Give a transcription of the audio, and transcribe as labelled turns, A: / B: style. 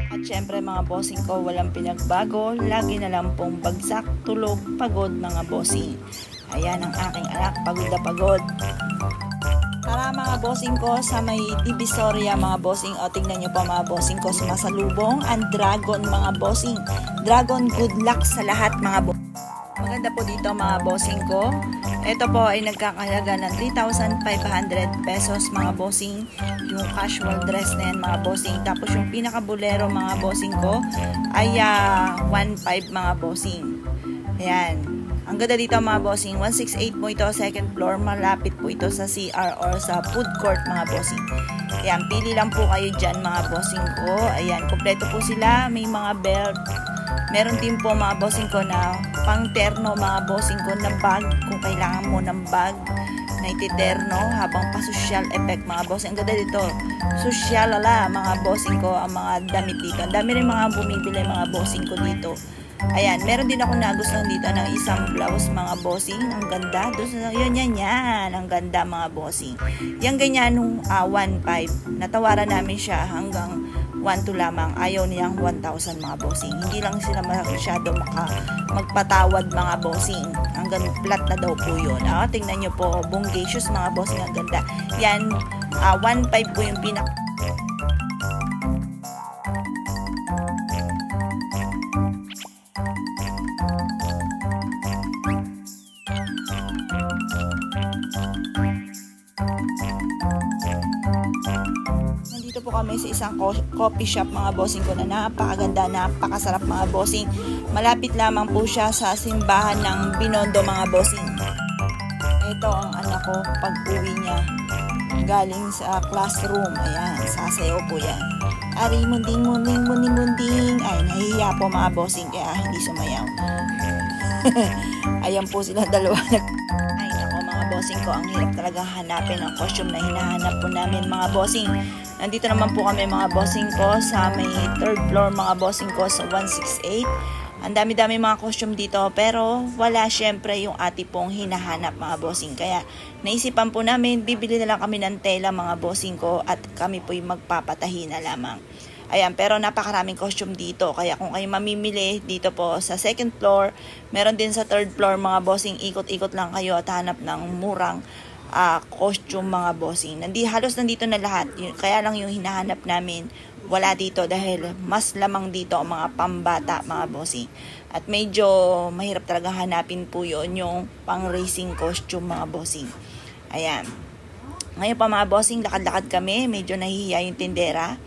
A: At syempre mga bossing ko, walang pinagbago, lagi na lang pong bagsak, tulog, pagod mga bossing. Ayan ang aking anak, pagod na pagod. Tara mga bossing ko sa may Divisoria mga bossing. O tingnan nyo pa mga bossing ko, sumasalubong ang dragon mga bossing. Dragon, good luck sa lahat mga bossing. Maganda po dito mga bossing ko. Ito po ay nagkakahalaga ng 3,500 pesos mga bossing. Yung casual dress na yan mga bossing. Tapos yung pinaka-bolero mga bossing ko ay 1,500 mga bossing. Ayan. Ang ganda dito mga bossing, 168 po ito, second floor, malapit po ito sa CR or sa food court mga bossing. Ayan, pili lang po kayo dyan mga bossing ko. Ayan, kompleto po sila, may mga belt. Meron din po mga bossing ko na pang terno mga bossing ko na bag, kung kailangan mo ng bag na ititerno habang pa-social effect mga bossing. Ang ganda dito, social ala mga bossing ko ang mga damit dito. Ang dami rin mga bumibili mga bossing ko dito. Ayan, meron din ako nagustuhan dito ng isang blouse mga bossing. Ang ganda. Yun, yan. Ang ganda mga bossing. Yung ganyan nung 1,500. Natawaran namin siya hanggang 1,200 lamang. Ayaw niyang 1,000 mga bossing. Hindi lang sila masyado magpatawad mga bossing. Hanggang flat na daw po yun. Tingnan nyo po. Bungacious mga bossing. Ang ganda. Yan, 1,500 po yung Nandito po kami sa isang coffee shop mga bossing ko na napakaganda, napakasarap mga bossing. Malapit lamang po siya sa simbahan ng Binondo mga bossing. Ito ang anak ko pag uwi niya galing sa classroom. Ayan, sasayaw po yan. Ari, munding, munding, munding, munding. Ay, nahihiya po mga bossing kaya hindi sumayaw. Ayan po sila dalawa. Ay, nako mga bossing ko, ang hirap talaga hanapin ang costume na hinahanap po namin mga bossing. Nandito naman po kami mga bossing ko sa may third floor mga bossing ko sa 168. Ang dami-dami mga costume dito pero wala syempre yung ati pong hinahanap mga bossing. Kaya naisipan po namin bibili na lang kami ng tela mga bossing ko at kami po'y magpapatahi na lamang. Ayan, pero napakaraming costume dito. Kaya kung kayo mamimili dito po sa second floor, meron din sa third floor mga bossing. Ikot-ikot lang kayo at hanap ng murang costume mga bossing. Halos nandito na lahat. Kaya lang yung hinahanap namin wala dito dahil mas lamang dito ang mga pambata mga bossing. At medyo mahirap talaga hanapin po yun yung pang racing costume mga bossing. Ayan. Ngayon pa mga bossing, lakad-lakad kami. Medyo nahihiya yung tindera.